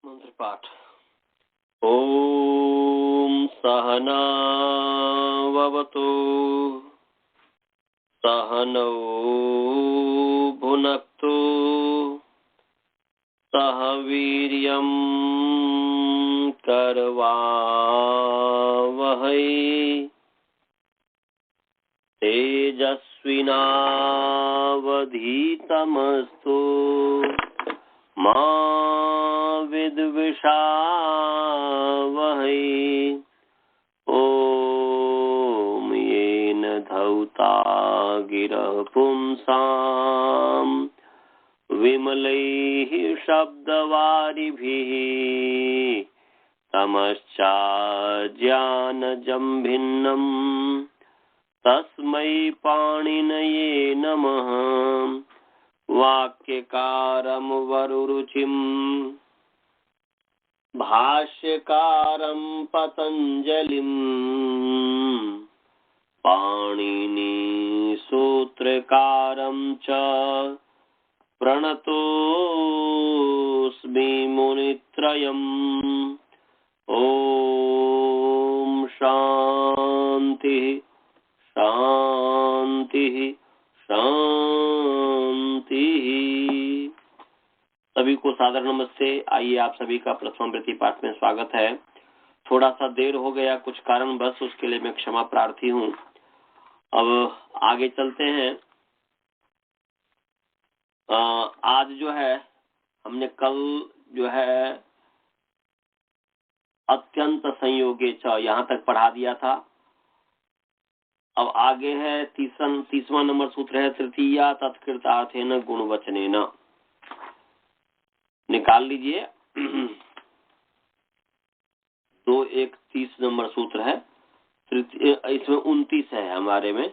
मंत्र पाठ। ओम सहना ववतु सहनौ भुनक्तु सह वीर्यं करवावहै तेजस्विनावधीतमस्तु मा विद्विषावहै। ओम येन धौता गिरः पुंसां विमलैः शब्दवारिभिः तमश्चाज्ञानजं भिन्नम् तस्मै पाणिनये नमः। वाक्यकारं वरुरुचिं भाष्यकारं पतञ्जलिं पाणिनि सूत्रकारं च प्रणतोऽस्मि मुनित्रयम्। ओम शांति शांति शांति। सभी को सादर नमस्ते। आइए आप सभी का प्रथम वृत्ति पाठ में स्वागत है। थोड़ा सा देर हो गया, कुछ कारण बस, उसके लिए मैं क्षमा प्रार्थी हूँ। अब आगे चलते हैं। आज जो है हमने कल जो है अत्यंत संयोगे च यहाँ तक पढ़ा दिया था। अब आगे है तीसवां नंबर सूत्र है तृतीया तत्कृतार्थेन गुणवचनेन। निकाल लीजिए। 2:1 नंबर सूत्र है। इसमें 29 है हमारे में।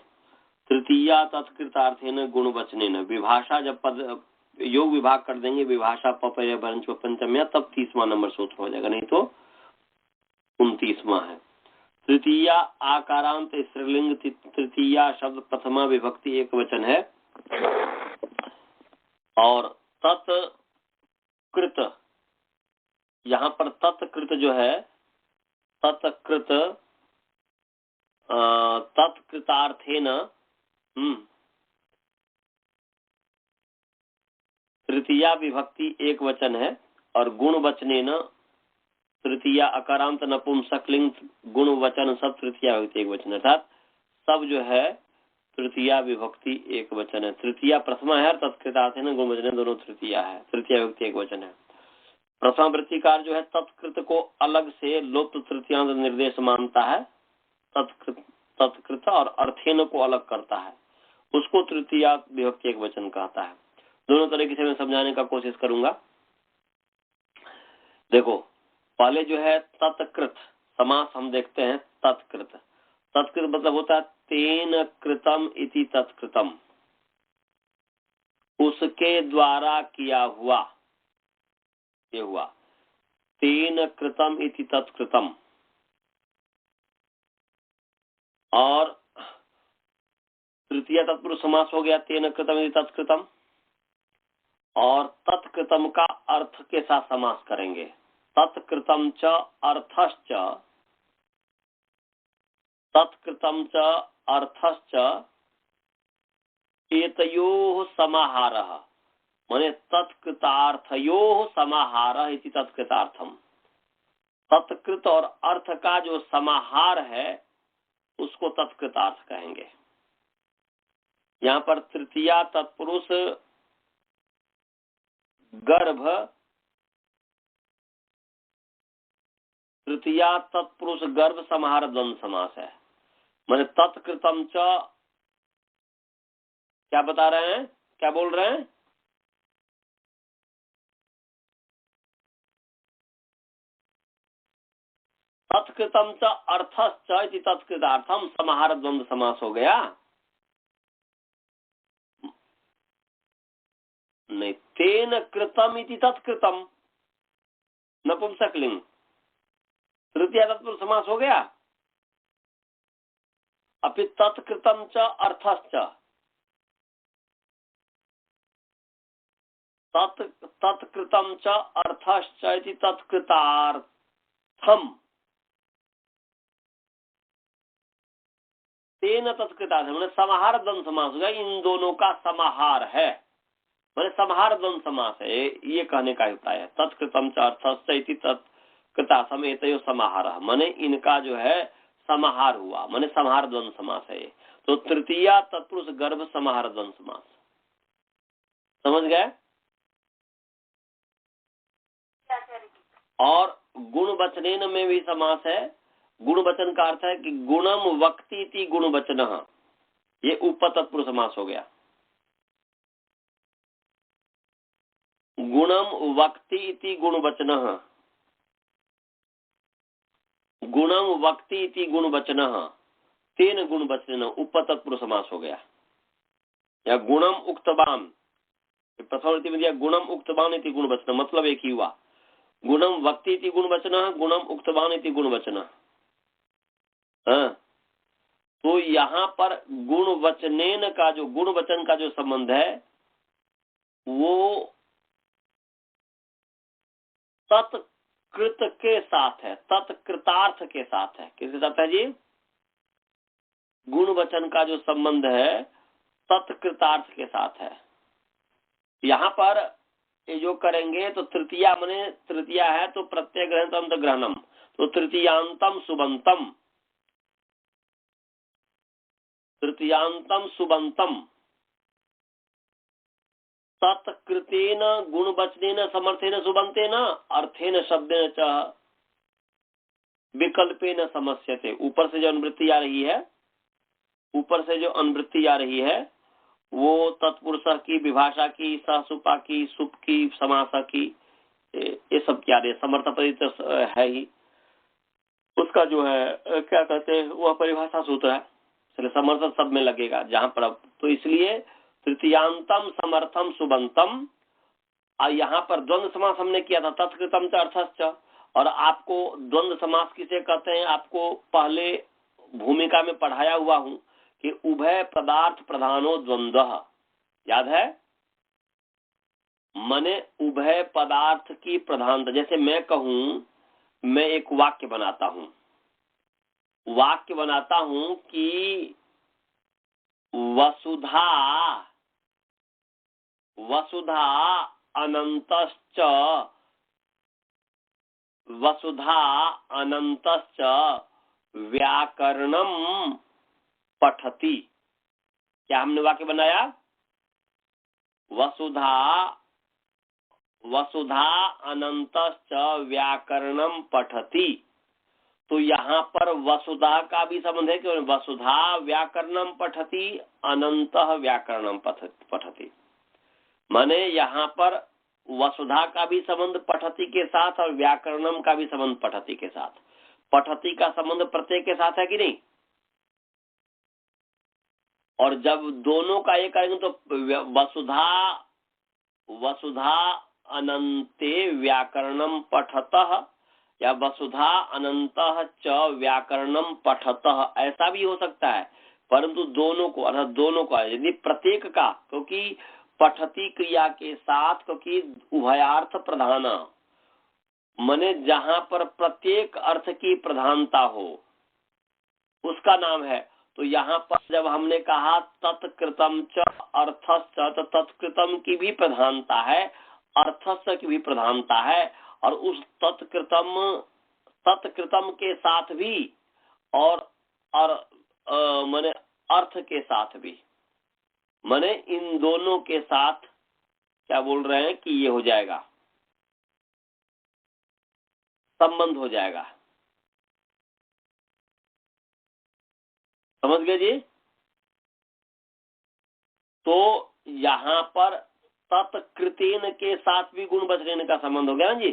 तृतीया तत्कृतार्थेन गुणवचनेन। विभाषा जब पद योग विभाग कर देंगे, विभाषा पपय भरंच पंचम्या, तब 30वां नंबर सूत्र हो जाएगा, नहीं तो 29वां है। तृतीया आकारांत स्त्रीलिंग तृतीया शब्द प्रथमा विभक्ति एक वचन है। और तत्कृत, यहाँ पर तत्कृत जो है तत्कृत तत्कृतार्थेन तृतीया विभक्ति एक वचन है। और गुण वचनेन तृतीया अकारांत नपुंसकलिंग गुण वचन सब तृतीया विभक्ति एक वचन, अर्थात सब जो है तृतीया विभक्ति एक वचन है। तृतीया प्रथमा है, तत्कृतार्थेन गुण वचन दोनों तृतीया है, तृतीया विभक्ति एक वचन है। प्रथम वृत्तिकार जो है तत्कृत को अलग से लोप्त तृतीयांत निर्देश मानता है। तत्कृत और अर्थेन को अलग करता है, उसको तृतीया विभक्ति एक वचन कहता है। दोनों तरीके से मैं समझाने का कोशिश करूंगा। देखो, पहले जो है तत्कृत समास हम देखते हैं। तत्कृत तत्कृत मतलब होता है तेन कृतम इति तत्कृतम, उसके द्वारा किया हुआ, ये हुआ तेन कृतम इति तत्कृतम। और तृतीय तत्पुरुष समास हो गया तेन कृतम इति तत्कृतम। और तत्कृतम का अर्थ के साथ समास करेंगे। तत्कृतम च अर्थश्च, तत्कृतम च अर्थश्च एतयोः समाहारः, माने तत्कृतार्थयोः समाहारः इति तत्कृतार्थम। तत्कृत और अर्थ का जो समाहार है उसको तत्कृतार्थ कहेंगे। यहाँ पर तृतीया तत्पुरुष गर्भ, तृतीया तत्पुरुष गर्भ समाहार द्वंद्व समास है। माने तत्कृतम च, क्या बता रहे हैं, क्या बोल रहे हैं? तत्कृतम च अर्थश्च इति तत्कृतार्थम समाहार द्वंद्व समास हो गया। नहीं, तेन कृतम इति तत्कृतम नपुंसकलिंग तृतीया तत्पुरुष समास हो गया। अभी तत्कृतम च अर्थश्च, तत्कृतम च अर्थश्च इति तत्कृतार्थम तेन तत्कृतार्थ मैंने समाहार द्वंद्व समास होगा। इन दोनों का समाहार है, मैंने समाहार द्वंद्व समास है, ये कहने का होता है। तत्कृतम च अर्थश्च इति तत्कृतार्थम एतयो समाहार, माने इनका जो है समाहार हुआ, माने समाहार द्वंद्व समास है। तो तृतीया तत्पुरुष गर्भ समाहार द्वंद्व समास, समझ गए। और गुण वचनेन में भी समास है। गुण वचन का अर्थ है कि गुणम वक्ति गुण वचन, ये उपतत्पुरुष समास हो गया। गुणम वक्ति गुण वचन, गुणम वक्ति गुण वचन तेन गुण वचन उपतत्पुरुष समास हो गया। या गुणम उक्तवान, प्रथम रीति में दिया गुणम उक्तवान इति गुण वचन, मतलब एक ही हुआ। गुणम वक्ति इति गुण वचन, गुणम उक्तवान इति गुण वचन। हाँ, तो यहाँ पर गुण वचनेन का जो गुण वचन का जो संबंध है वो तत्कृत के साथ है, तत्कृतार्थ के साथ है। किसके साथ है जी? गुण वचन का जो संबंध है तत्कृतार्थ के साथ है। यहाँ पर ये जो करेंगे तो तृतीया मने तृतीया है तो प्रत्यय ग्रहण अंत ग्रहणम, तो तृतीयांतम सुबंतम, तृतीयांतम सुबंतम तत्कृतेन गुण वचनेन समर्थेन सुबंतेन अर्थेन शब्देन च विकल्पेन समस्यते। ऊपर से जो अनुवृत्ति आ रही है, ऊपर से जो अनुवृत्ति आ रही है वो तत्पुरुष की, विभाषा की, सहसुपा की, सुप की, समासा की, ये सब क्या दे समर्थ परित है ही। उसका जो है क्या कहते हैं वह परिभाषा सूत्र है, इसलिए समर्थ सब में लगेगा जहां पर। तो इसलिए तृतीयांतम समर्थम सुबंतम, और यहाँ पर द्वंद्व समास हमने किया था तत्कृतम च अर्थश्च। और आपको द्वंद्व समास किसे कहते हैं आपको पहले भूमिका में पढ़ाया हुआ हूं कि उभय पदार्थ प्रधानो द्वंद्व, याद है। मने उभय पदार्थ की प्रधानता, जैसे मैं कहूं, मैं एक वाक्य बनाता हूं, कि वसुधा वसुधा अनंतश्च, वसुधा अनंतश्च व्याकरणम पठति। क्या हमने वाक्य बनाया? वसुधा अनंतश्च व्याकरणम पठति। तो यहाँ पर वसुधा का भी संबंध है कि वसुधा व्याकरणम पठति, अनंत व्याकरणम पठति। माने यहाँ पर वसुधा का भी संबंध पठति के साथ और व्याकरणम का भी संबंध पठति के साथ। पठति का संबंध प्रत्यय के साथ है कि नहीं? और जब दोनों का एक करेंगे तो वसुधा अनंते व्याकरणम पठतः या वसुधा अनंतः च व्याकरणम पठतः, ऐसा भी हो सकता है। परंतु दोनों को, अर्थात दोनों का, यदि प्रत्येक का, क्योंकि पठती क्रिया के साथ, क्योंकि उभयार्थ प्रधान, माने जहां पर प्रत्येक अर्थ की प्रधानता हो उसका नाम है। तो यहाँ पर जब हमने कहा तत्कृतम च अर्थश्च, तो तत्कृतम की भी प्रधानता है, अर्थश्च की भी प्रधानता है, और उस तत्कृतम के साथ भी और माने अर्थ के साथ भी, माने इन दोनों के साथ क्या बोल रहे हैं कि ये हो जाएगा, संबंध हो जाएगा। समझ गए जी? तो यहाँ पर तत्कृतेन के साथ भी गुण वचनेन का संबंध हो गया ना जी।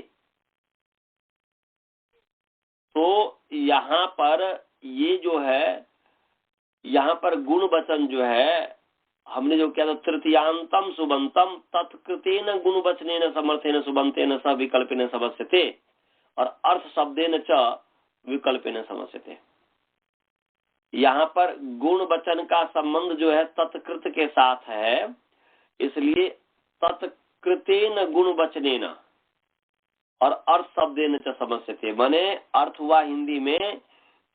तो यहाँ पर ये जो है, यहाँ पर गुण वचन जो है हमने जो किया था तृतीयांतम सुबंतम तत्कृतेन गुण वचनेन समर्थेन सुबंतेन स विकल्पेन समस्यते, और अर्थ शब्देन च विकल्पेन समस्यते। यहाँ पर गुण वचन का संबंध जो है तत्कृत के साथ है, इसलिए कृतेन गुणवचनेन और अर्थ शब्देन च समस्यते, माने अर्थ हुआ हिंदी में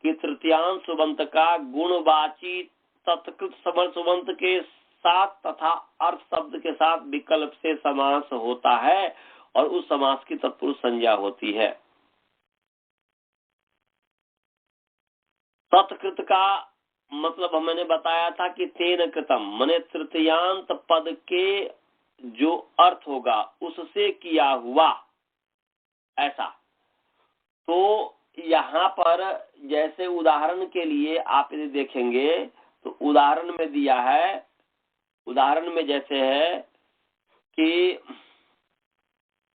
कि तृतीयांश सुबंत का गुणवाची तत्कृत समर्थ सुबंत के साथ तथा अर्थ शब्द के साथ विकल्प से समास होता है और उस समास की तत्पुरुष संज्ञा होती है। तत्कृत का मतलब मैंने बताया था कि तेन कृतम, माने तृतीयांत पद के जो अर्थ होगा उससे किया हुआ, ऐसा। तो यहाँ पर जैसे उदाहरण के लिए आप यदि देखेंगे तो उदाहरण में दिया है, उदाहरण में जैसे है कि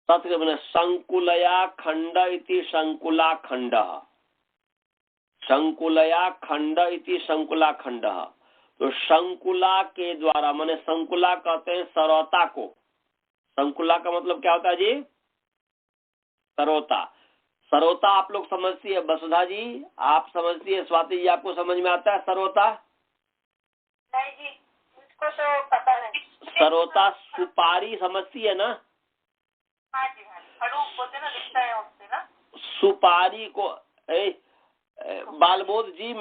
तत्कृत संकुलया खंड इति संकुला खंड, संकुलया खंड इति संकुला खंड। तो संकुला के द्वारा, माने संकुला कहते हैं सरौता को। संकुला का मतलब क्या होता है जी? सरौता। सरौता आप लोग समझती है, वसुधा जी आप समझती है, स्वाति जी आपको समझ में आता है सरौता? नहीं जी, मुझको तो पता नहीं। सरौता सुपारी समझती है ना? हाँ जी, हाँ, खड़ूक बोलते ना, लिखता है उससे ना। सुपारी को बालबोध जी,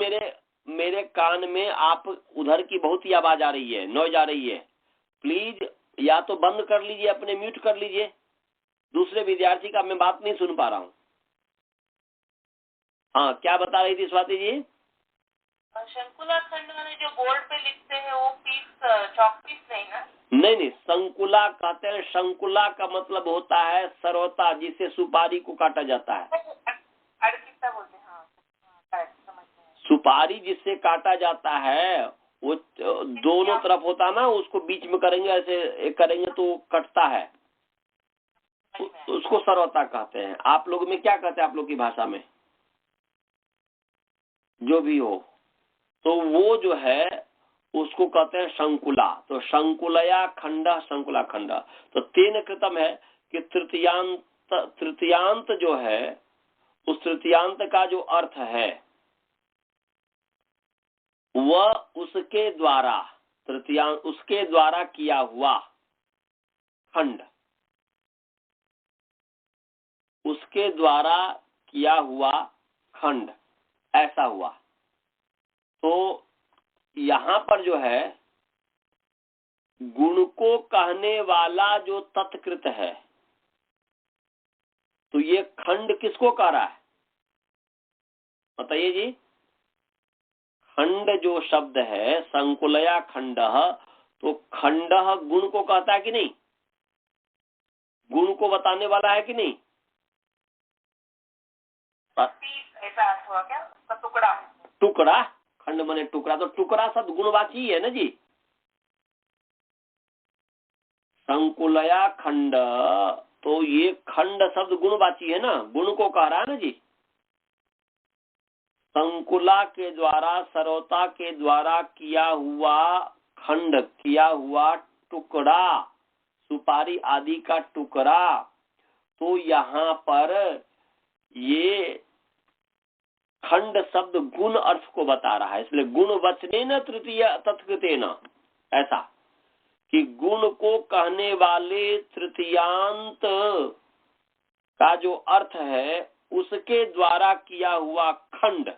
मेरे कान में आप उधर की बहुत ही आवाज आ रही है, नॉइज आ रही है। प्लीज या तो बंद कर लीजिए, अपने म्यूट कर लीजिए, दूसरे विद्यार्थी का मैं बात नहीं सुन पा रहा हूँ। हाँ, क्या बता रही थी स्वाति जी? शंकुला खंड मैंने जो बोर्ड पे लिखते हैं वो पीस, चौक पीस नहीं ना? नहीं, संकुला कहते हैं। संकुला का मतलब होता है सरौता, जिसे सुपारी को काटा जाता है। अड़किता बोलते हैं। हाँ, समझ गए। सुपारी जिससे काटा जाता है वो दोनों तरफ होता ना, उसको बीच में करेंगे, ऐसे करेंगे तो कटता है, उसको सरौता कहते हैं। आप लोग में क्या कहते हैं, आप लोग की भाषा में जो भी हो, तो वो जो है उसको कहते हैं संकुला। तो संकुलया खंड, संकुला खंड। तो तेन कृतम है कि तृतीयांत जो है, उस तृतीयांत का जो अर्थ है वह उसके द्वारा, तृतीयांत उसके द्वारा किया हुआ खंड, उसके द्वारा किया हुआ खंड, ऐसा हुआ। तो यहाँ पर जो है गुण को कहने वाला जो तत्कृत है, तो ये खंड किसको कह रहा है बताइए जी? खंड जो शब्द है, संकुलया खंड, तो खंड गुण को कहता है कि नहीं? गुण को बताने वाला है कि नहीं? ऐसा हुआ क्या? टुकड़ा। टुकड़ा, खंड माने टुकड़ा, तो टुकड़ा शब्द गुणवाची है ना जी। संकुलया खंड, तो ये खंड शब्द गुणवाची है ना, गुण को कह रहा है ना जी। संकुला के द्वारा, सरौता के द्वारा किया हुआ खंड, किया हुआ टुकड़ा, सुपारी आदि का टुकड़ा, तो यहाँ पर ये खंड शब्द गुण अर्थ को बता रहा है, इसलिए गुण वचनेन तृतीय तत्कृतेन, ऐसा कि गुण को कहने वाले तृतीयांत का जो अर्थ है उसके द्वारा किया हुआ खंड,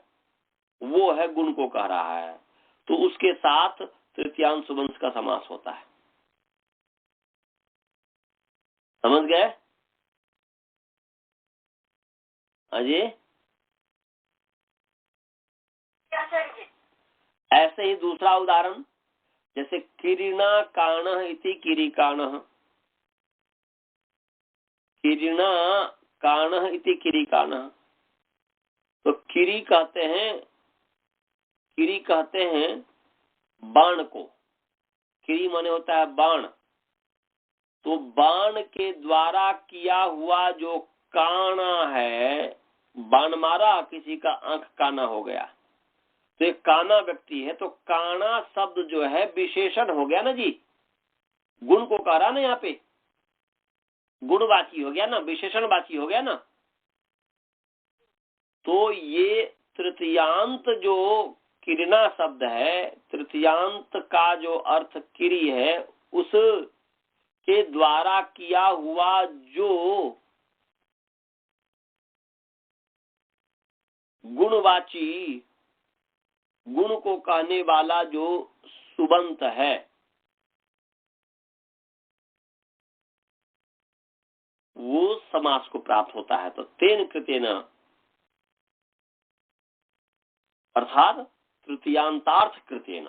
वो है गुण को कह रहा है। तो उसके साथ तृतीयांत सुबंत का समास होता है। समझ गए अजय? ऐसे ही दूसरा उदाहरण, जैसे किरीना काण इति किरीकाण, किरीना काण इति किरीकाण। तो किरी कहते हैं, किरी कहते हैं बाण को। किरी माने होता है बाण। तो बाण के द्वारा किया हुआ जो काना है, बाण मारा, किसी का आंख काना हो गया, तो एक काना व्यक्ति है, तो काना शब्द जो है विशेषण हो गया ना जी, गुण को कह रहा ना, यहाँ पे गुणवाची हो गया ना, विशेषणवाची हो गया ना। तो ये तृतीयांत जो किरना शब्द है, तृतीयांत का जो अर्थ किरी है, उस के द्वारा किया हुआ जो गुणवाची, गुण को कहने वाला जो सुबंत है, वो समास को प्राप्त होता है। तो तेन कृतेन अर्थात तृतीयांतार्थ कृतेन,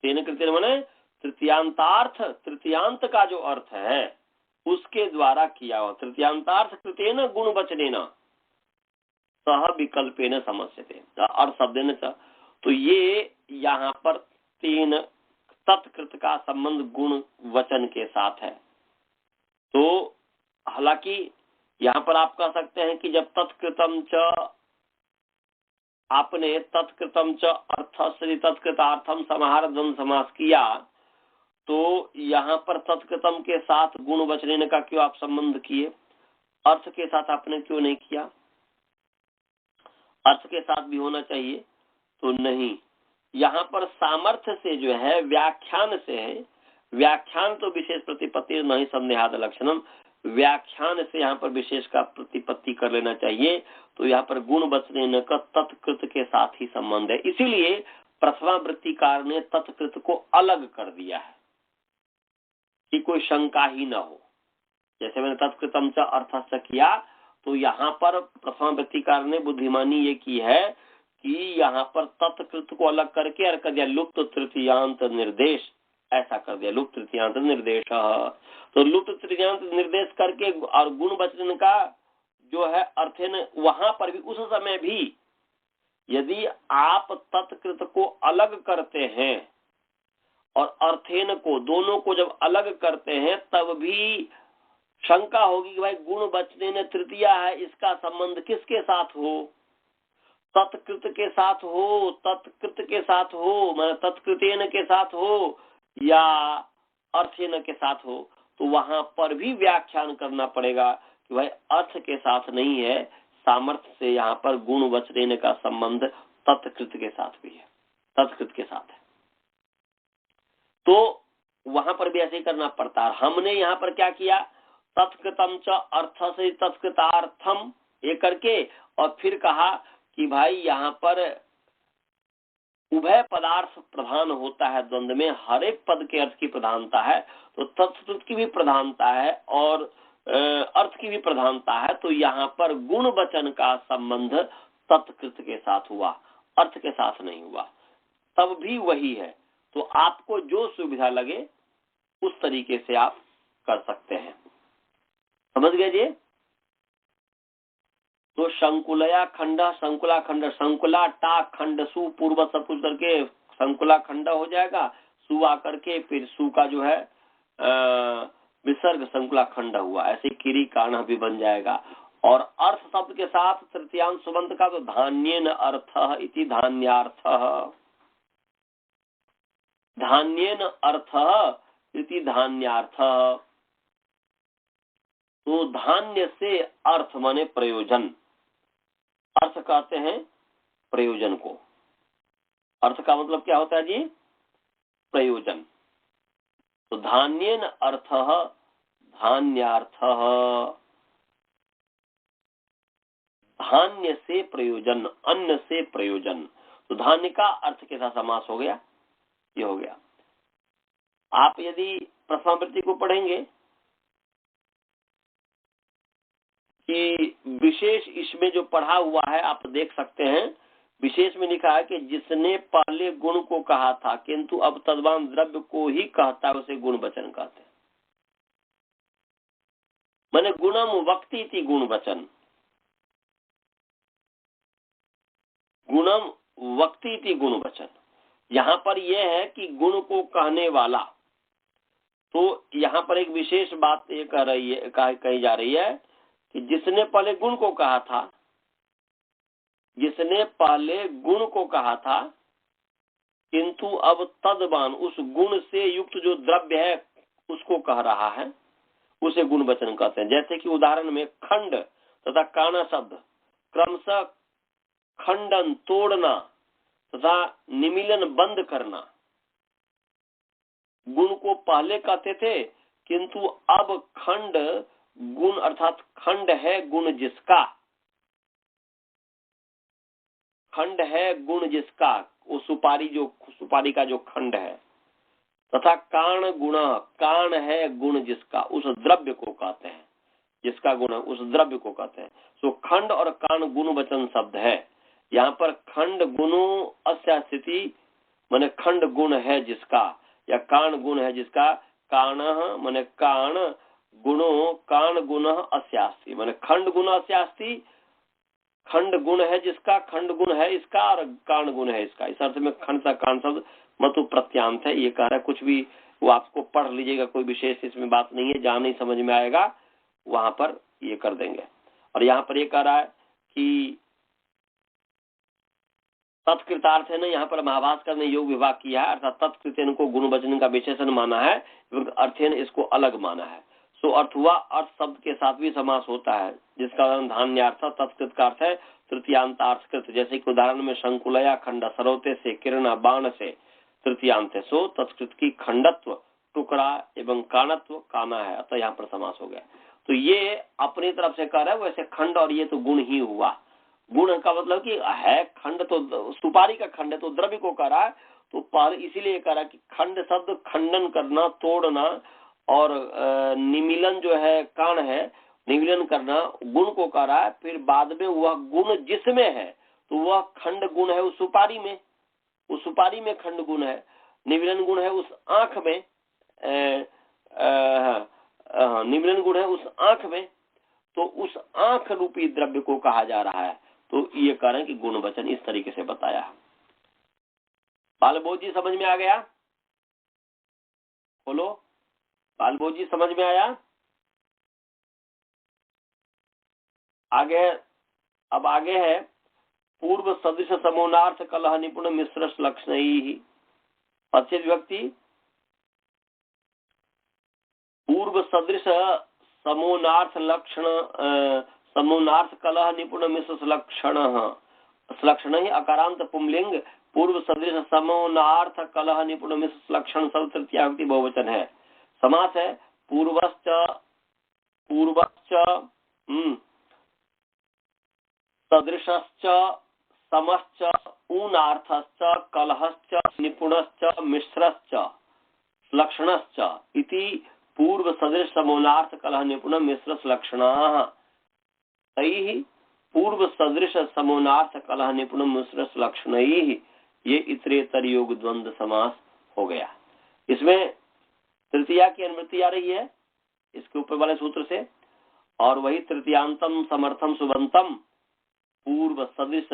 तेन कृतेन माने तृतीयांतार्थ, तृतीयांत का जो अर्थ है उसके द्वारा किया हुआ। तृतीयांतार्थ कृतेन गुण वचनेन सह विकल्पेन समस्यते अर्थ शब्देन च। तो ये यहाँ पर तीन तत्कृत का संबंध गुण वचन के साथ है। तो हालांकि यहाँ पर आप कह सकते हैं कि जब तत्कृतम च, आपने तत्कृतम च अर्थस्य तत्कृतार्थम समाहार द्वंद्व समास किया, तो यहाँ पर तत्कृतम के साथ गुण वचनेन का क्यों आप संबंध किए, अर्थ के साथ आपने क्यों नहीं किया? अर्थ के साथ भी होना चाहिए। तो नहीं, यहाँ पर सामर्थ्य से जो है, व्याख्यान से है। व्याख्यान तो विशेष प्रतिपत्ति नहीं संदेहाद लक्षणम, व्याख्यान से यहाँ पर विशेष का प्रतिपत्ति कर लेना चाहिए। तो यहाँ पर गुण वचनेन का तत्कृत के साथ ही संबंध है, इसीलिए प्रथमा वृत्तिकार ने तत्कृत को अलग कर दिया है कि कोई शंका ही न हो। जैसे मैंने तत्कृतम च अर्थस्य किया, तो यहाँ पर प्रथमा वृत्तिकार ने बुद्धिमानी ये की है कि यहाँ पर तत्कृत को अलग करके और कर दिया लुप्त तृतीयांत निर्देश, ऐसा कर दिया लुप्त तृतीयांत निर्देश। तो लुप्त तृतीयांत निर्देश करके और गुण वचन का जो है अर्थेन, वहां पर भी उस समय भी यदि आप तत्कृत को अलग करते हैं और अर्थेन को, दोनों को जब अलग करते हैं, तब भी शंका होगी कि भाई गुण वचनेन तृतीया है, इसका संबंध किसके साथ हो? तत्कृत के साथ हो, तत्कृत के साथ हो, मतलब तत्कृतेन के साथ हो या अर्थेन के साथ हो। तो वहां पर भी व्याख्यान करना पड़ेगा कि भाई अर्थ के साथ नहीं है, सामर्थ्य से यहाँ पर गुण वचनेन का संबंध तत्कृत के साथ भी है, तत्कृत के साथ है। तो वहां पर भी ऐसे ही करना पड़ता है। हमने यहाँ पर क्या किया, तत्कृतम च अर्थ से तत्कृतार्थम ये करके, और फिर कहा कि भाई यहाँ पर उभय पदार्थ प्रधान होता है द्वंद्व में, हर एक पद के अर्थ की प्रधानता है, तो तत्कृत की भी प्रधानता है और अर्थ की भी प्रधानता है। तो यहाँ पर गुण वचन का संबंध तत्कृत के साथ हुआ, अर्थ के साथ नहीं हुआ, तब भी वही है। तो आपको जो सुविधा लगे उस तरीके से आप कर सकते हैं, समझ गए जी। तो शंकुलया खंड, संकुला खंड, संकुला टा खंड सु पूर्व सब कुछ करके संकुला खंड हो जाएगा, सु आकर के फिर सु का जो है विसर्ग संकुला खंड हुआ, ऐसे किरी काना भी बन जाएगा। और अर्थ शब्द के साथ तृतीयांश सुबंत का तो धान्येन अर्थ इति धान्यार्थ, धान्येन अर्थ इति धान्यार्थ। तो धान्य से अर्थ माने प्रयोजन, अर्थ कहते हैं प्रयोजन को। अर्थ का मतलब क्या होता है जी, प्रयोजन। तो धान्येन अर्थ धान्यार्थ, धान्य से प्रयोजन, अन्न से प्रयोजन। तो धान्य का अर्थ के साथ समास हो गया, ये हो गया। आप यदि प्रथमा वृत्ति को पढ़ेंगे कि विशेष इसमें जो पढ़ा हुआ है आप देख सकते हैं, विशेष में लिखा है कि जिसने पहले गुण को कहा था किंतु अब तद्वान द्रव्य को ही कहता है, उसे गुण वचन कहते हैं। माने गुणम वक्ति थी गुण वचन, गुणम वक्ति थी गुण वचन। यहाँ पर यह है कि गुण को कहने वाला। तो यहाँ पर एक विशेष बात ये कह रही है, कही जा रही है कि जिसने पहले गुण को कहा था, जिसने पहले गुण को कहा था किंतु अब तद्वान उस गुण से युक्त जो द्रव्य है उसको कह रहा है, उसे गुण वचन कहते हैं। जैसे कि उदाहरण में खंड तथा काना शब्द क्रमशः खंडन तोड़ना तथा निमीलन बंद करना, गुण को पहले कहते थे किंतु अब खंड गुण अर्थात खंड है गुण जिसका, खंड है गुण जिसका, वो सुपारी का जो खंड है, तथा काण गुण, काण है गुण जिसका, उस द्रव्य को कहते हैं, जिसका गुण है उस द्रव्य को कहते हैं। तो खंड और काण गुण वचन शब्द है। यहाँ पर खंड गुणो अस्या स्थिति माने खंड गुण है जिसका, या काण गुण है जिसका, काण माने काण गुणो, काण गुण अस्यास्ति माने खंड गुण अस्यास्ति, खंड गुण है जिसका, खंड गुण है इसका और काण गुण है इसका। इस अर्थ में खंड का काण शब्द मतु प्रत्यांत है। ये कह रहा है, कुछ भी वो आपको पढ़ लीजिएगा, कोई विशेष इसमें बात नहीं है, जहां नहीं समझ में आएगा वहां पर ये कर देंगे। और यहाँ पर ये कह रहा है कि तत्कृतार्थ है ना, यहाँ पर महाभाष्कर ने योग विभाग किया है, अर्थात तत्कृत्यन को गुण वचन का विशेषण माना है एवं अर्थेन इसको अलग माना है। सो अर्थ हुआ, अर्थ शब्द के साथ भी समास होता है, जिसका धान्यार्थ तत्कृत का अर्थ है तृतीयांतार्थकृत। जैसे कि उदाहरण में शंकुलया खंड, सरोते से, किरण बाण से, तृतीयांत है। सो तत्कृत की खंडत्व टुकड़ा एवं काणत्व काना है, अतः यहाँ पर समास हो गया। तो ये अपनी तरफ से कह रहा है, वैसे खंड और ये तो गुण ही हुआ। गुण का मतलब कि है खंड, तो सुपारी का खंड है तो द्रव्य को कह रहा है, तो पर इसीलिए कह रहा है कि खंड शब्द खंडन करना, तोड़ना, और निमिलन जो है काण है, निमिलन करना गुण को कह रहा है। फिर बाद में वह गुण जिसमें है तो वह खंड गुण है उस सुपारी में, उस सुपारी में खंड गुण है, निमिलन गुण है उस आंख में, निमिलन गुण है उस आंख में, तो उस आंख रूपी द्रव्य को कहा जा रहा है। तो ये कह रहे हैं कि गुण वचन इस तरीके से बताया। बालबोध जी समझ में आ गया? बोलो, बालबोध जी समझ में आया? आगे, अब आगे है पूर्व सदृश समोनार्थ कलह निपुण मिश्र लक्षण ही पश्चिम व्यक्ति। पूर्व सदृश समोनार्थ लक्षण, समोनार्थ कलह निपुण मिश्र लक्षण ही अकारांत पुंलिंग, पूर्व सदृश समोनार्थ कलह निपुण मिश्र लक्षण सब तृतीया व्यक्ति बहुवचन है। समास है पूर्वश्च, पूर्वश्च सदृशश्च समश्च ऊनार्थश्च कलहश्च निपुणश्च मिश्रश्च लक्षणश्च इति पूर्व सदृश समोनार्थ कलह निपुण मिश्र लक्षणाः। तैः पूर्व सदृश समोनार्थ कलह निपुण मिश्र लक्षणैः, ये इतरेतर योग द्वंद्व समास हो गया। इसमें तृतीया की अनुवृत्ति आ रही है इसके ऊपर वाले सूत्र से, और वही तृतीयांतम समर्थम सुबंतम पूर्व सदृश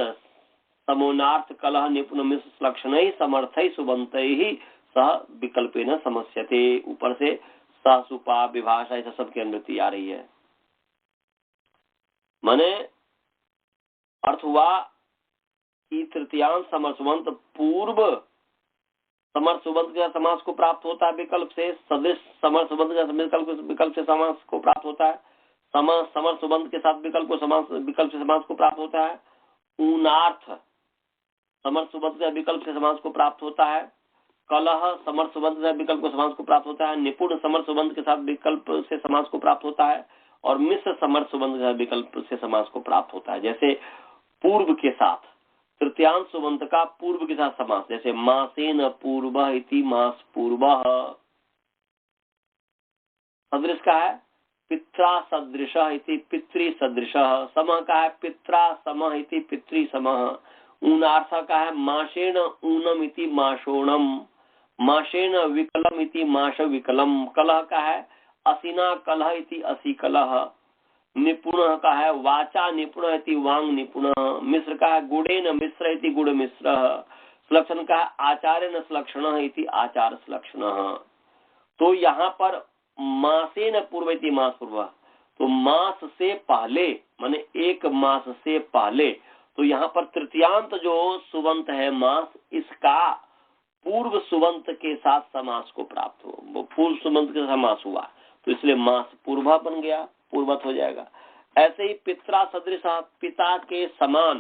समोनार्थ कलह निपुण मिश्र लक्षणैः समर्थै सुबंतैः सह विकल्पेन समस्यते, ऊपर से सह सुपा विभाषा ऐसा सबकी अनुवृत्ति आ रही है। माने अर्थ हुआ कि तृतीयांश समर्थसुबंत पूर्व समर्थसुबंत के समास को प्राप्त होता है विकल्प से, सदृश समर्थसुबंत के विकल्प से समास को प्राप्त होता है, समर्थसुबंत के साथ विकल्प से समास को प्राप्त होता है, ऊनार्थ समर्थसुबंत के विकल्प से समास को प्राप्त होता है, कलह समर्थसुबंत के विकल्प को समास को प्राप्त होता है, निपुण समर्थसुबंत के साथ विकल्प से समास को प्राप्त होता है, और मिश्र समर्थसुबंत के विकल्प से समास को प्राप्त होता है। जैसे पूर्व के साथ तृतीयांश सुबंत का पूर्व के साथ समास, जैसे मासेन पूर्व इति मास पूर्व। सदृश का है पित्रा सदृश इति पितृ सदृश, सम का है पित्रा सम इति पितृ सम, ऊनार्थ का है माशेन ऊनम इति माशोणम, माशेन विकलम इति माश विकलम, कलह का है असिना कलह इति असि कलह, निपुण का है वाचा निपुण इति वांग निपुण, मिश्र का है गुड़ेन मिश्र इति गुड़ मिश्र, सुलक्षण का है आचार्यन सुलक्षण इति आचार सुलक्षण। तो यहाँ पर मासेन पूर्व इति मास पूर्व, तो मास से पहले माने एक मास से पहले, तो यहाँ पर तृतीयांत जो सुबंत है मास, इसका पूर्व सुबंत के साथ समास को प्राप्त हो, वो पूर्व सुबंत के समास हुआ, तो इसलिए मास पूर्वा बन गया, पूर्वत हो जाएगा। ऐसे ही पित्रा सदृश, पिता के समान,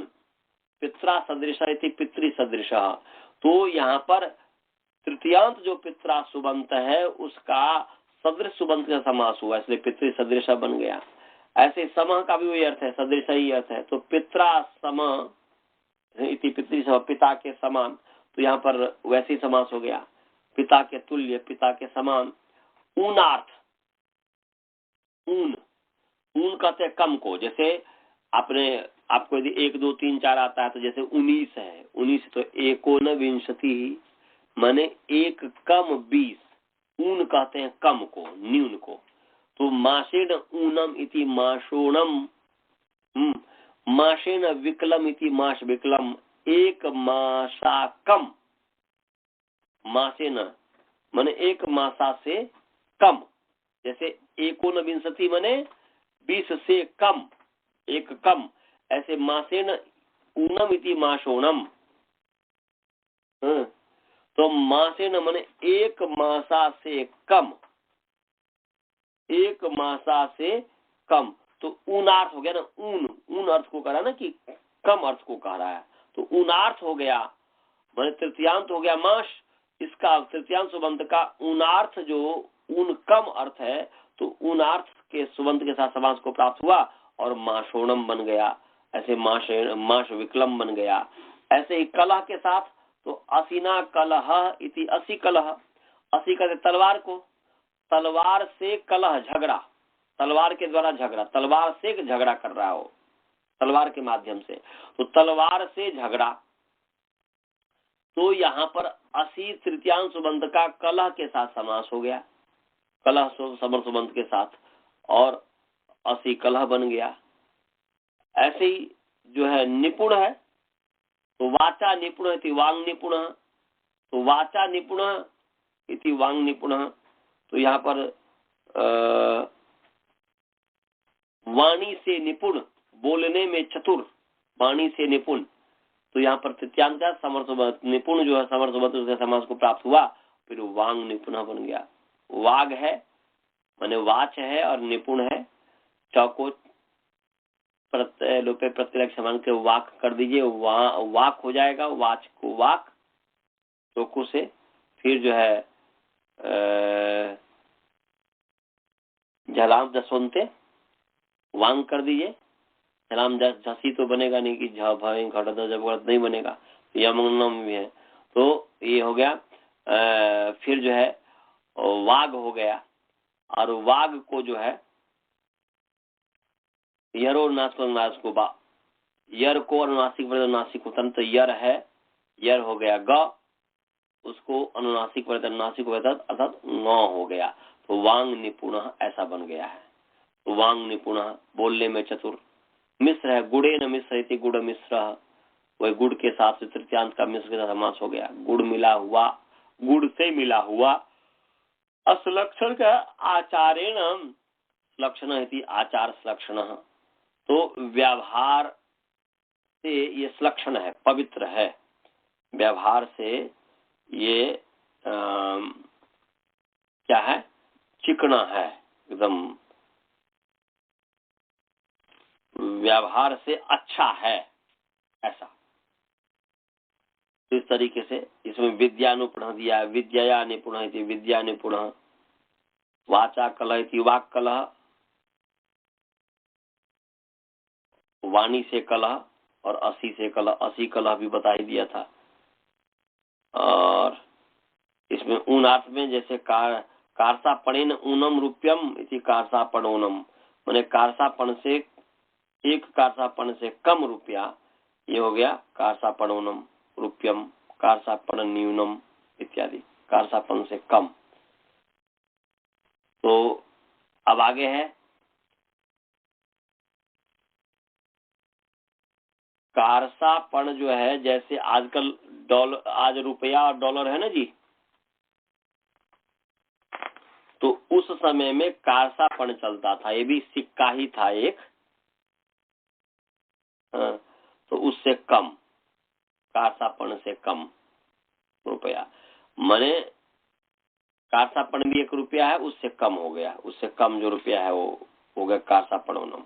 पित्रा सदृश इति पितृ सदृश, तो यहाँ पर तृतीयांत जो पित्रा सुबंत है उसका सदृश सुबंध का समास हुआ, इसलिए पितृ सदृश बन गया। ऐसे सम का भी वही अर्थ है, सदृश ही अर्थ है। तो पित्रा सम इति पितृ सम, पिता के समान, तो यहाँ पर वैसे ही समास हो गया, पिता के तुल्य, पिता के समान। ऊनार्थ, ऊन, ऊन कहते हैं कम को। जैसे आपको यदि 1 2 3 4 आता है तो जैसे 19 है, 19 तो 19 माने 1 कम 20। ऊन कहते हैं कम को, न्यून को। तो मासेन ऊनम इति माशोणम, मासेन विकलम इति मास विकलम, 1 मासा कम। मासेन माने 1 मासा से कम। जैसे 19 माने 20 से कम, 1 कम। ऐसे मासेन ऊनम इति माशोणम, तो मासेन माने 1 मासा से कम, 1 मासा से कम। तो ऊनार्थ हो गया ना, ऊन अर्थ को कह रहा है ना कि कम अर्थ को कह रहा है। तो ऊनार्थ हो गया माने तृतीयांत हो गया मास। इसका तृतीयांत सुबंत का ऊनार्थ जो ऊन कम अर्थ है, तो ऊनार्थ के सुबंत के साथ समास को प्राप्त हुआ और माशोणम बन गया। ऐसे माश विकलम बन गया। ऐसे ही कलह के साथ, तो असीना कलह इति असी कलह, असी कहते तलवार को, तलवार से कलह झगड़ा, तलवार के द्वारा झगड़ा, तलवार से झगड़ा कर रहा हो, तलवार के माध्यम से, तो तलवार से झगड़ा। तो यहाँ पर असी तृतीयांश सुबंध का कलह के साथ समास हो गया, कलह समर सुबंध के साथ, और असी कलह बन गया। ऐसे ही जो है निपुण है, तो वाचा निपुण इति वांग निपुण, तो वाचा निपुण इति वांग निपुण। तो यहाँ पर वाणी से निपुण, बोलने में चतुर, वाणी से निपुण। तो यहाँ पर तृतीयांत का समर्थ निपुण जो है समर्थ उसके समास को प्राप्त हुआ, फिर वांग निपुण बन गया। वाग है माने वाच है और निपुण है, चौको प्रत्यय लोपे प्रत्यय समान के वाक कर दीजिए, वाक हो जाएगा, वाच को वाक, चौको से। फिर जो है झलाम जसवंते वांग कर दीजिए, झलाम झसी तो बनेगा नहीं कि जब नहीं बनेगा, यमनम भी है, तो ये हो गया। फिर जो है वाग हो गया, और वाग को जो है यर और नास को बा, यर को अनुनासिक नासिक होता, तो यर है, यर हो गया ग, उसको अनुनासिक नासिक अर्थात न हो गया। तो वांग निपुण ऐसा बन गया है। तो वांग निपुण, बोलने में चतुर। मिश्र है, गुड़े न मिश्र इति गुड़ मिश्र, वही गुड़ के साथ से तृतीयांत का मिश्र के साथ समास हो गया। गुड़ मिला हुआ, गुड़ से मिला हुआ। असलक्षण का आचारेण लक्षण इति आचार लक्षण, तो व्यवहार से ये लक्षण है, पवित्र है, व्यवहार से ये क्या है, चिकना है, एकदम व्यवहार से अच्छा है, ऐसा। इस तरीके से इसमें विद्या निपुण दिया है, विद्या निपुण इति विद्या निपुण, वाचा कलह इति वाक कलह, वाणी से कलह, और असी से कलह, असी कलह भी बता ही दिया था। और इसमें ऊनार्थ में जैसे कारसापणेन ऊनम रूप्यम इति कारसापणोनम, माने कारसापण से, एक कारसापण से कम रुपया, ये हो गया कारसापणोनम रूप्यम, कारसापण न्यूनम इत्यादि, कारसापण से कम। तो अब आगे है कारसापण जो है, जैसे आजकल डॉलर, आज रुपया और डॉलर है ना जी, तो उस समय में कारसापण चलता था, ये भी सिक्का ही था एक, तो उससे कम, कारसापण से कम रुपया, माने कारसापण भी 1 रुपया है, उससे कम हो गया, उससे कम जो रुपया है वो हो गया कारसापणोनम।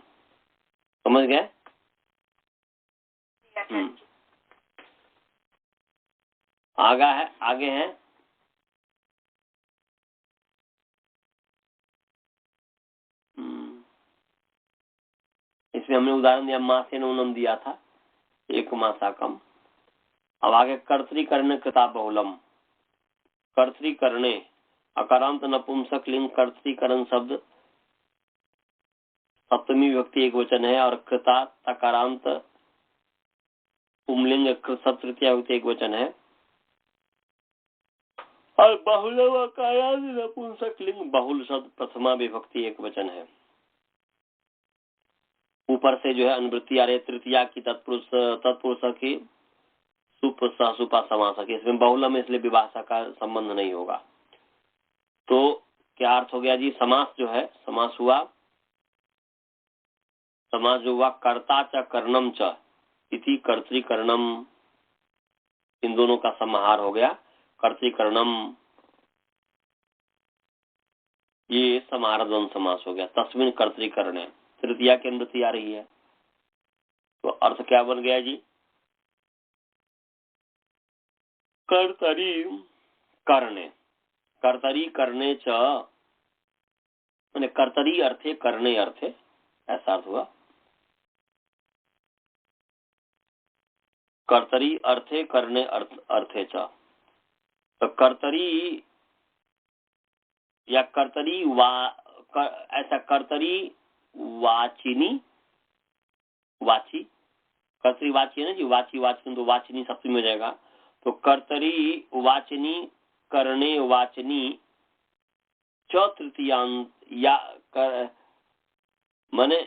समझ गए? आगे है इसमें हमने उदाहरण दिया, मासे नूनम दिया था, एक मासा कम। अब आगे कर्तरीकरण कृता बहुलम। कर्तरीकरणे अकारांत नपुंसक लिंग कर्तरीकरण शब्द सप्तमी विभक्ति एक वचन है, और कृता तकारांत पुंलिंग तृतीया विभक्ति एक वचन है, और बहुलम अकारांत नपुंसक लिंग बहुल शब्द प्रथमा विभक्ति एक वचन है। ऊपर से जो है अनुवृत्ति आ रही तृतीया की तत्पुरुष की सुपा समासक, इसमें बहुलम इसलिए विभाषा का संबंध नहीं होगा। तो क्या अर्थ हो गया जी? समास जो है, समास हुआ, समास जो हुआ कर्ता च कर्णम च इति कर्तृकर्णम, इन दोनों का समाहार हो गया कर्तृकर्णम, ये समाहार द्वंद्व समास हो गया। तस्मिन कर्तृकर्णे तृतीया की अनुवृत्ति आ रही है, तो अर्थ क्या बन गया जी? कर्तरी करने, कर्तरी करने च, मैंने कर्तरी अर्थे करने अर्थे, ऐसा अर्थ हुआ। कर्तरी अर्थे करने अर्थे च, तो कर्तरी या कर्तरी ऐसा कर्तरी वाचिनी, वाची, कर्तरी वाची है ना जी, वाची वाचनी, तो वाचिनी सप्तमी में जाएगा। तो कर्तरी वाचनी करने वाचनी च तृतीयांत, या माने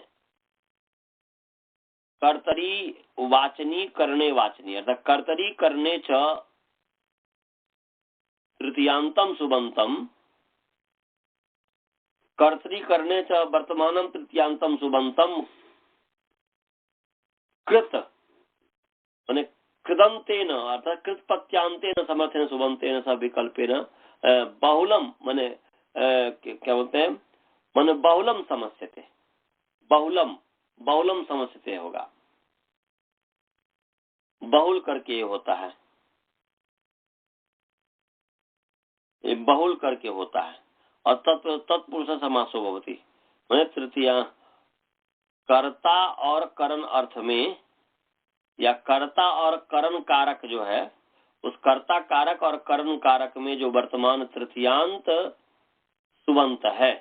कर्तरी वाचनी करने वाचनी, अर्थात कर्तरी करने च तृतीयांतम सुबंतम, कर्तरी करने च वर्तमानम तृतीयांतम सुबंतम, कृत माने कृदंतेन अर्थात कृतपत्यांतेन समर्थेन सुबंतेन सब विकल्पेन बहुलम माने क्या बोलते हैं, माने बहुलम समस्यते, बहुलम बहुलम समस्यते होगा, बहुल करके होता है, ये बहुल करके होता है। और तत्पुरुष समासो भवति, मैंने तृतीया कर्ता और करण अर्थ में, या कर्ता और करण कारक जो है, उस कर्ता कारक और करण कारक में जो वर्तमान तृतीयांत सुबंत है,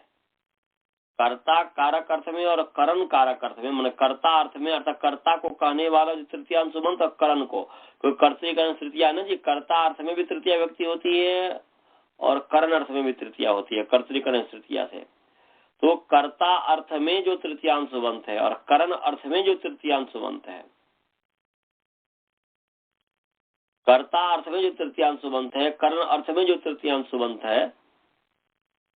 कर्ता कारक अर्थ में और करण कारक अर्थ में, मैंने कर्ता अर्थ में अर्थात कर्ता को कहने वाला जो तृतीयांत सुबंत, और करण को, कोई कर्तृकरण तृतीया है ना जी, कर्ता अर्थ में भी तृतीया व्यक्ति होती है और करण अर्थ में भी तृतीया होती है कर्तृकरण तृतीया से। तो कर्ता अर्थ में जो तृतीयांत सुबंत है और करण अर्थ में जो तृतीयांत सुबंत है, कर्ता अर्थ में जो तृतीयांत सुबंत है, करण अर्थ में जो तृतीयांत सुबंत है,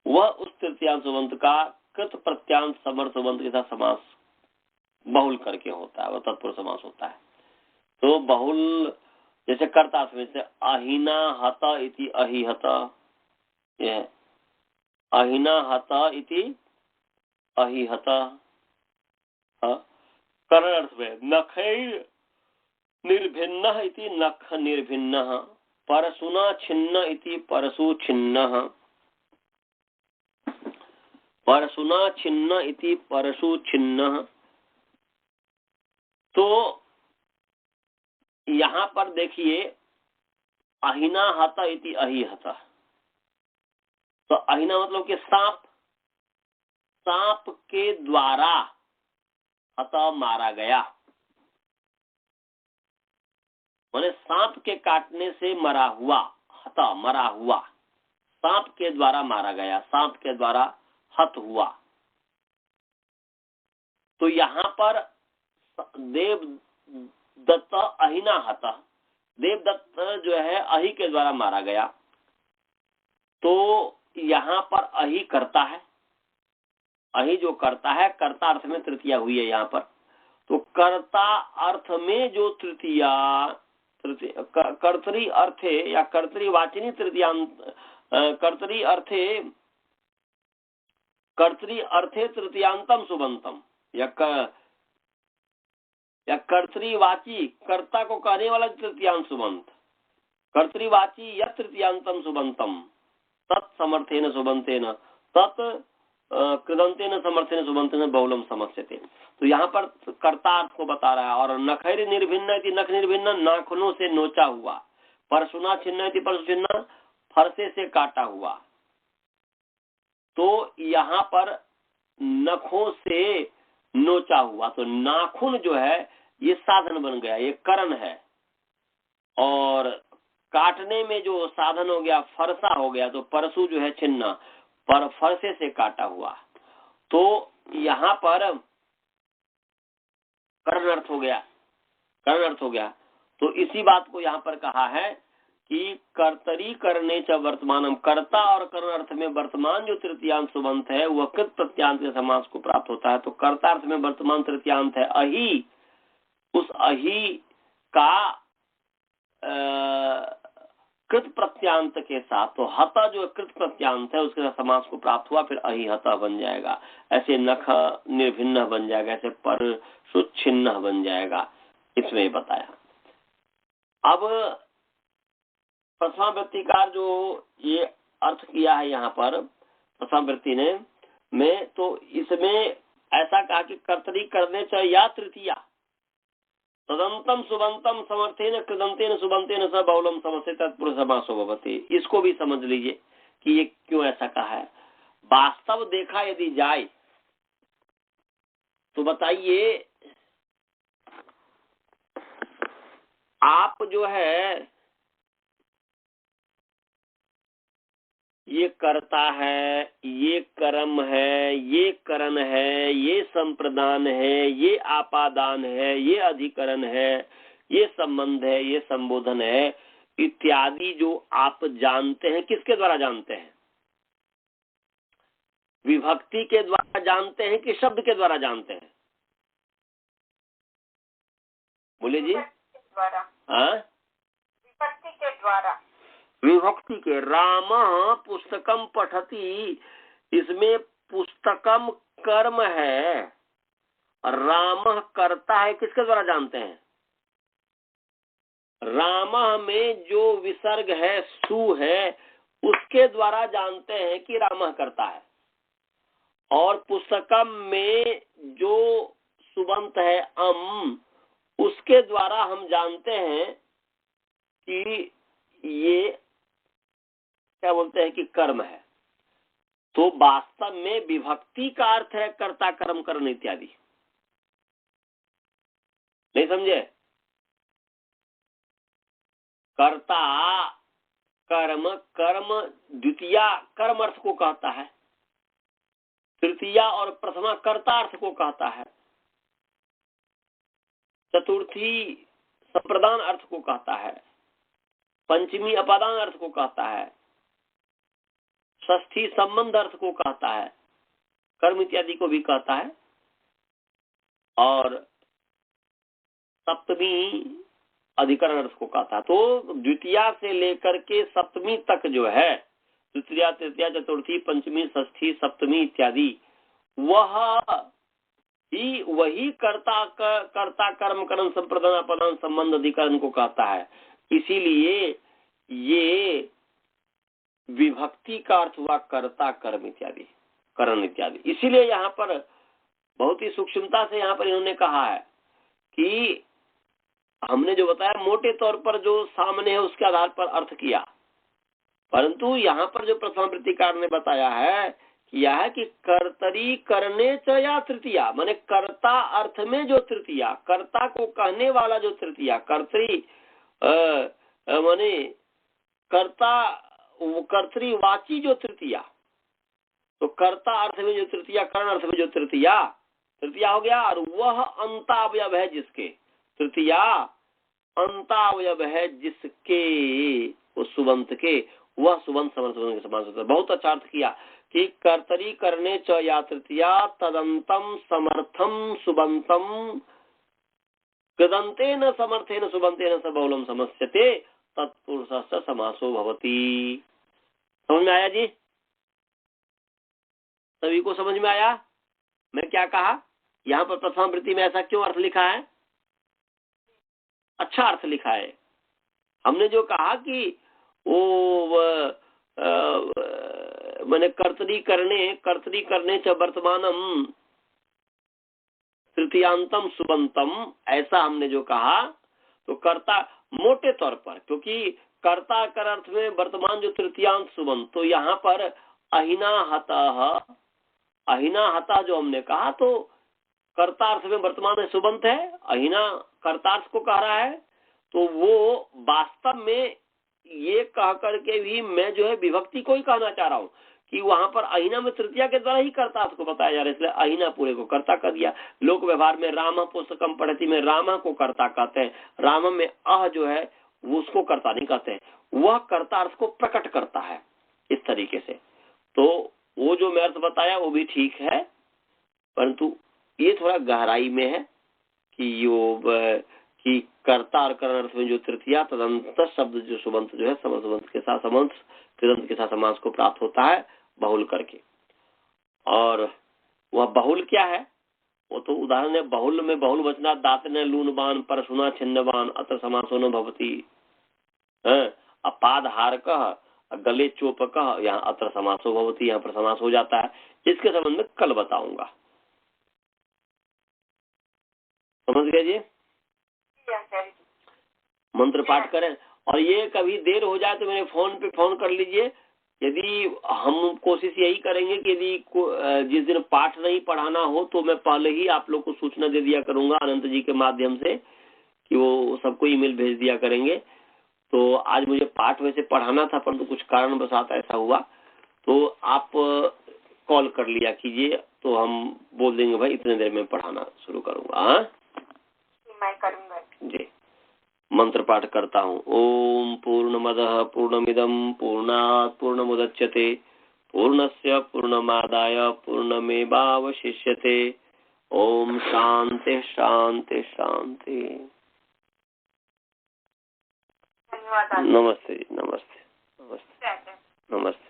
वह उस तृतीयांत सुबंत का कृत प्रत्यांत समर्थ सुबंत के साथ समास बहुल करके होता है, वह तत्पुरुष समास होता है। तो बहुल जैसे कर्ता अर्थ में से अहिना हत इति अहिहत, यह अहिना हत इति अहिहत। करण अर्थ में नखैर निर्भिन्न इति नख निर्भिन्न, परशुना छिन्न इति परशु छिन्न, परशुना छिन्न इति परशु छिन्न। तो यहाँ पर देखिए अहिना हत इति अहिहत, तो अहिना मतलब कि सांप, सांप के द्वारा हत मारा गया, माने सांप के काटने से मरा हुआ, हत मरा हुआ, सांप के द्वारा मारा गया, सांप के द्वारा हत हुआ। तो यहाँ पर देवदत्त अहिना हत, देवदत्त जो है अहि के द्वारा मारा गया, तो यहाँ पर अहि करता है, अहि जो करता है, कर्ता अर्थ में तृतीया हुई है यहाँ पर। तो कर्ता अर्थ में जो तृतीया कर्तरी अर्थे या कर्तरी वाचिनी तृतीयांत, कर्तरी अर्थे तृतीयांतम सुबंतम, या कर्तरीवाची कर्ता को कहने वाला तृतीयांत सुबंत, कर्तरीवाची या तृतीयांतम सुबंतम तत्समर्थेन सुबंतेन, तत् कृदंतेन समर्थेन सुबंतेन बहुलम समस्यते। तो यहाँ पर कर्ता अर्थ को बता रहा है। और नखैर निर्भिन्न, नख निर्भिन्न नाखूनों से नोचा हुआ, परशुना छिन्न परशु छिन्न फरसे से काटा हुआ। तो यहाँ पर नखों से नोचा हुआ, तो नाखून जो है ये साधन बन गया, ये करण है। और काटने में जो साधन हो गया फरसा हो गया, तो परशु जो है छिन्न, पर फरसे से काटा हुआ। तो यहाँ पर कर्ण अर्थ हो गया, कर्ण अर्थ हो गया। तो इसी बात को यहाँ पर कहा है कि कर्तरी करने च वर्तमानम, कर्ता और कर्ण अर्थ में वर्तमान जो तृतीयांत सुबंत है वह कृत प्रत्यांत के समास को प्राप्त होता है। तो कर्ता अर्थ में वर्तमान तृतीयांत है अहि, उस अहि का कृत प्रत्यांत के साथ, तो हता जो कृत प्रत्यांत है उसके साथ समास को प्राप्त हुआ, फिर अहि हता बन जाएगा। ऐसे नख निर्भिन्न बन जाएगा, ऐसे परशु छिन्न बन जाएगा, इसमें बताया। अब प्रथमा वृत्तिकार जो ये अर्थ किया है यहाँ पर प्रथमा वृत्ति ने में, तो इसमें ऐसा कहा कि कर्तरी करने चाहिए या तृतीया तदंतम सुबंतम समर्थेन कृदंतेन सुबंतेन स बहुलम समस्ते तत्पुरुष समासो भवति। इसको भी समझ लीजिए कि ये क्यों ऐसा कहा है। वास्तव देखा यदि जाए तो बताइए, आप जो है ये कर्ता है, ये कर्म है, ये करण है, ये संप्रदान है, ये आपादान है, ये अधिकरण है, ये संबंध है, ये संबोधन है इत्यादि जो आप जानते हैं, किसके द्वारा जानते हैं? विभक्ति के द्वारा जानते हैं कि शब्द के द्वारा जानते हैं? बोलिए जी। विभक्ति के द्वारा। विभक्ति के। राम पुस्तकम पठति, इसमें पुस्तकम कर्म है, राम करता है, किसके द्वारा जानते हैं? राम में जो विसर्ग है सु है उसके द्वारा जानते हैं कि राम करता है। और पुस्तकम में जो सुबंत है अम, उसके द्वारा हम जानते हैं कि ये क्या बोलते हैं कि कर्म है। तो वास्तव में विभक्ति का अर्थ है कर्ता कर्म करण इत्यादि। नहीं समझे? कर्ता कर्म, कर्म द्वितीया कर्म अर्थ को कहता है, तृतीया और प्रथमा कर्ता अर्थ को कहता है, चतुर्थी संप्रदान अर्थ को कहता है, पंचमी अपादान अर्थ को कहता है, षष्ठी संबंध अर्थ को कहता है, कर्म इत्यादि को भी कहता है, और सप्तमी अधिकरण अर्थ को कहता है। तो द्वितीया से लेकर के सप्तमी तक जो है, द्वितीया तृतीया चतुर्थी पंचमी षष्ठी सप्तमी इत्यादि, वही कर्ता कर्म करण संप्रदान अपदान संबंध अधिकरण को कहता है। इसीलिए ये विभक्ति का अर्थ हुआ कर्ता कर्म इत्यादि करण इत्यादि। इसीलिए यहाँ पर बहुत ही सूक्ष्मता से यहाँ पर इन्होंने कहा है कि हमने जो बताया मोटे तौर पर जो सामने है उसके आधार पर अर्थ किया, परंतु यहाँ पर जो प्रथम वृत्तिकार ने बताया है किया है कि कर्तरी करने च या तृतीया, माने कर्ता अर्थ में जो तृतीया, कर्ता को कहने वाला जो तृतीया, कर्तरी माने कर्ता कर्तृवाची जो तृतीया, तो कर्ता अर्थ में जो तृतीया, कर्ण अर्थ में जो तृतीया हो गया। और वह अंतावयव है जिसके, तृतीया अंतावयव है जिसके, उस सुबंत के, वह सुबंत समर्थ के समान होता है। बहुत अच्छा अर्थ किया कि कर्तरी करने च या तृतीया तदंतम समर्थम सुबंतम कृदंतेन समर्थेन सुबंतेन स बहुलम समस्यते तत्पुरुषस्य समासो भवति। समझ में आया जी? सभी को समझ में आया मैं क्या कहा? यहाँ पर प्रथम वृत्ति में ऐसा क्यों अर्थ लिखा है? अच्छा अर्थ लिखा है। हमने जो कहा कि वो मैंने कर्तरी करने च वर्तमानम तृतीयांतम सुबंतम, ऐसा हमने जो कहा, तो कर्ता मोटे तौर पर, क्योंकि कर्ता कर अर्थ में वर्तमान जो तृतीयांत सुबंत, तो यहाँ पर अहिना हता जो हमने कहा, तो कर्तार्थ में वर्तमान में सुबंत है, अहिना कर्तार्थ को कह रहा है, तो वो वास्तव में ये कह करके भी मैं जो है विभक्ति को ही कहना चाह रहा हूँ कि वहां पर अहिना में तृतीया के द्वारा ही कर्तार्थ को बताया जा रहा है, इसलिए अहिना पूरे को कर्ता कर दिया। लोक व्यवहार में राम पुस्तकम पढ़ती में रामा को कर्ता कहते हैं, राम में अह जो है वो उसको कर्ता नहीं कहते हैं, वह कर्तार्थ को प्रकट करता है इस तरीके से। तो वो जो मैं अर्थ बताया वो भी ठीक है, परंतु ये थोड़ा गहराई में है कि कर्ता और करण अर्थ में जो तृतीया तदंत शब्द जो सुबंत जो है समस्त के साथ तिदंत के साथ समास को प्राप्त होता है बहुल करके। और वह बहुल क्या है, वो तो उदाहरण है, बहुल में बहुल वचना दातने लूनबान परसुना छिन्नबान अत्र समासो न भवती, अपाद हार कह गले चोप कह, यहाँ अत्र समासो भवती, यहाँ पर समास हो जाता है। इसके संबंध में कल बताऊंगा, समझ गए जी। मंत्र पाठ करें, और ये कभी देर हो जाए तो मेरे फोन पे फोन कर लीजिए। यदि हम कोशिश यही करेंगे कि यदि जिस दिन पाठ नहीं पढ़ाना हो तो मैं पहले ही आप लोग को सूचना दे दिया करूंगा अनंत जी के माध्यम से, कि वो सबको ईमेल भेज दिया करेंगे। तो आज मुझे पाठ वैसे पढ़ाना था, परंतु कुछ कारणवशात ऐसा हुआ, तो आप कॉल कर लिया कीजिए, तो हम बोल देंगे भाई इतने देर में पढ़ाना शुरू करूंगा। मैं करूंगा जी। मंत्र पाठ करता हूँ। ओम पूर्णमदः पूर्णमिदं पूर्णात् पूर्णमुदच्यते पूर्णस्य पूर्णमादाय पूर्णमेवावशिष्यते। ओम शांति शांति शांति। धन्यवाद। नमस्ते नमस्ते नमस्ते नमस्ते।